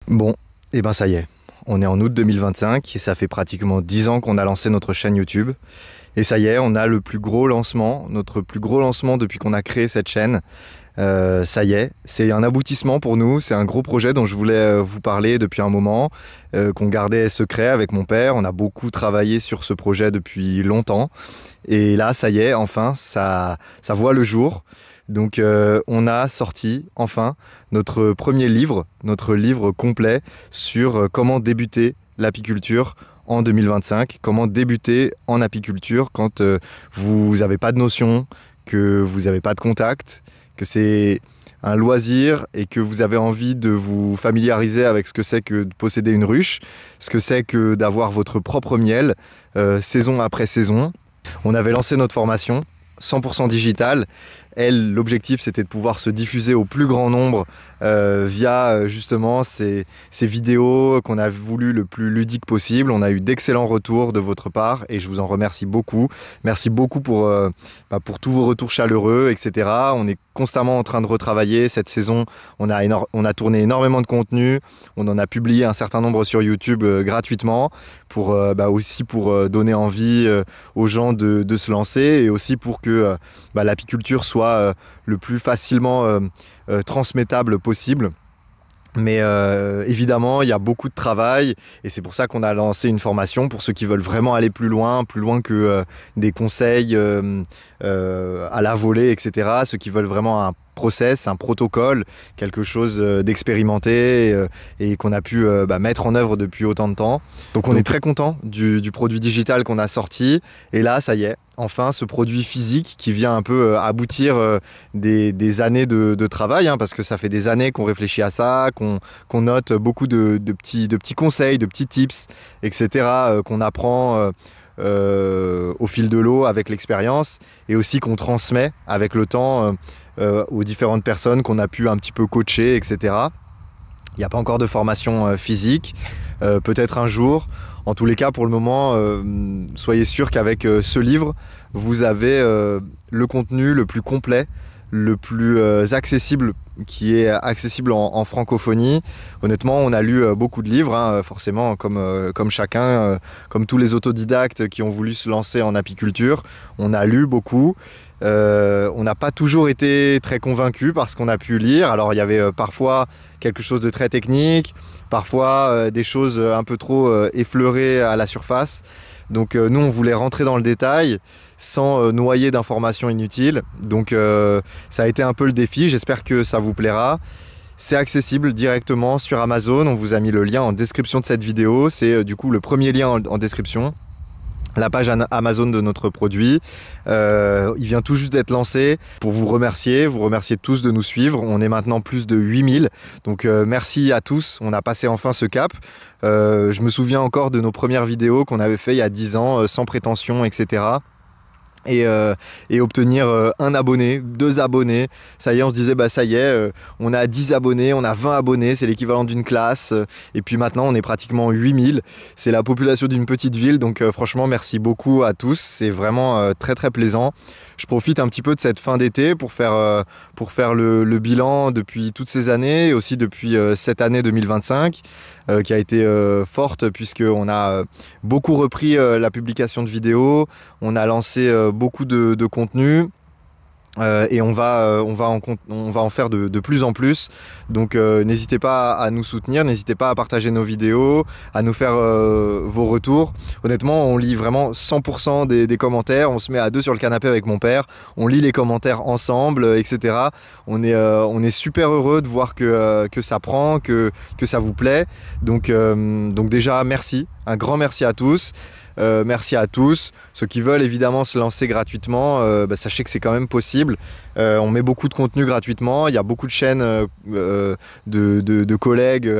Bon, et ben ça y est, on est en août 2025 et ça fait pratiquement 10 ans qu'on a lancé notre chaîne YouTube. Et ça y est, on a le plus gros lancement, notre plus gros lancement depuis qu'on a créé cette chaîne. Ça y est, c'est un aboutissement pour nous, c'est un gros projet dont je voulais vous parler depuis un moment, qu'on gardait secret avec mon père. On a beaucoup travaillé sur ce projet depuis longtemps. Et là, ça y est, enfin, ça voit le jour. Donc on a sorti enfin notre premier livre, notre livre complet sur comment débuter l'apiculture en 2025, comment débuter en apiculture quand vous n'avez pas de notion, que vous n'avez pas de contact, que c'est un loisir et que vous avez envie de vous familiariser avec ce que c'est que de posséder une ruche, ce que c'est que d'avoir votre propre miel, saison après saison. On avait lancé notre formation 100% digitale. L'objectif, c'était de pouvoir se diffuser au plus grand nombre via justement ces vidéos qu'on a voulu le plus ludique possible. On a eu d'excellents retours de votre part et je vous en remercie beaucoup. Merci beaucoup pour tous vos retours chaleureux, etc. On est constamment en train de retravailler cette saison. On a tourné énormément de contenu. On en a publié un certain nombre sur YouTube gratuitement pour aussi pour donner envie aux gens de se lancer et aussi pour que l'apiculture soit le plus facilement transmettable possible. Mais évidemment, il y a beaucoup de travail et c'est pour ça qu'on a lancé une formation pour ceux qui veulent vraiment aller plus loin que des conseils à la volée, etc. Ceux qui veulent vraiment un process, un protocole, quelque chose d'expérimenté et qu'on a pu mettre en œuvre depuis autant de temps. Donc on est très content du produit digital qu'on a sorti et là, ça y est. Enfin, ce produit physique qui vient un peu aboutir des années de travail, parce que ça fait des années qu'on réfléchit à ça, qu'on note beaucoup de petits conseils, de petits tips, etc., qu'on apprend au fil de l'eau avec l'expérience et aussi qu'on transmet avec le temps aux différentes personnes qu'on a pu un petit peu coacher, etc. Il n'y a pas encore de formation physique, peut-être un jour. En tous les cas, pour le moment, soyez sûr qu'avec ce livre, vous avez le contenu le plus complet, le plus accessible, qui est accessible en francophonie. Honnêtement, on a lu beaucoup de livres, forcément, comme chacun, comme tous les autodidactes qui ont voulu se lancer en apiculture. On a lu beaucoup. On n'a pas toujours été très convaincus par ce qu'on a pu lire. Alors, il y avait parfois quelque chose de très technique, parfois des choses un peu trop effleurées à la surface. Donc nous, on voulait rentrer dans le détail sans noyer d'informations inutiles. Donc ça a été un peu le défi. J'espère que ça vous plaira. C'est accessible directement sur Amazon. On vous a mis le lien en description de cette vidéo. C'est du coup le premier lien en description. La page Amazon de notre produit. Il vient tout juste d'être lancé pour vous remercier tous de nous suivre. On est maintenant plus de 8000, donc merci à tous, on a passé enfin ce cap. Je me souviens encore de nos premières vidéos qu'on avait fait il y a 10 ans, sans prétention, etc. Et obtenir un abonné, 2 abonnés, ça y est, on se disait ça y est, on a 10 abonnés, on a 20 abonnés, c'est l'équivalent d'une classe, et puis maintenant on est pratiquement 8000, c'est la population d'une petite ville, donc franchement merci beaucoup à tous, c'est vraiment très très plaisant. Je profite un petit peu de cette fin d'été pour faire le bilan depuis toutes ces années et aussi depuis cette année 2025 qui a été forte puisqu'on a beaucoup repris la publication de vidéos, on a lancé beaucoup de contenu. Et on va en faire de plus en plus. Donc n'hésitez pas à nous soutenir, n'hésitez pas à partager nos vidéos, à nous faire vos retours. Honnêtement, on lit vraiment 100% des commentaires. On se met à 2 sur le canapé avec mon père, on lit les commentaires ensemble, etc. On est super heureux de voir que ça prend, que ça vous plaît. Donc déjà, merci, un grand merci à tous. Merci à tous. Ceux qui veulent évidemment se lancer gratuitement, sachez que c'est quand même possible. On met beaucoup de contenu gratuitement. Il y a beaucoup de chaînes de collègues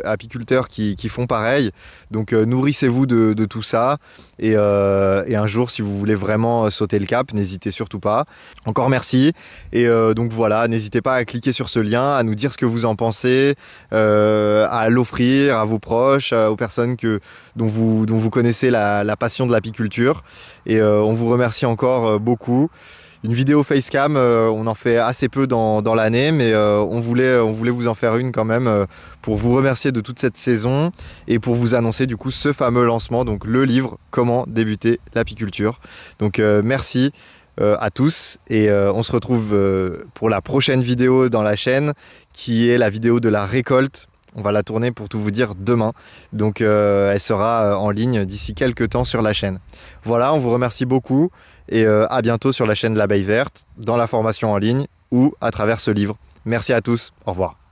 apiculteurs qui font pareil. Donc nourrissez-vous de tout ça. Et un jour, si vous voulez vraiment sauter le cap, n'hésitez surtout pas. Encore merci. Et donc voilà, n'hésitez pas à cliquer sur ce lien, à nous dire ce que vous en pensez, à l'offrir à vos proches, aux personnes dont vous connaissez la passion de l'apiculture. Et on vous remercie encore beaucoup. une vidéo facecam, on en fait assez peu dans l'année, mais on voulait vous en faire une quand même pour vous remercier de toute cette saison et pour vous annoncer du coup ce fameux lancement, donc le livre Comment débuter l'apiculture. Donc merci à tous et on se retrouve pour la prochaine vidéo dans la chaîne qui est la vidéo de la récolte. On va la tourner pour tout vous dire demain, donc elle sera en ligne d'ici quelques temps sur la chaîne. Voilà, on vous remercie beaucoup et à bientôt sur la chaîne de l'Abeille Verte, dans la formation en ligne ou à travers ce livre. Merci à tous, au revoir.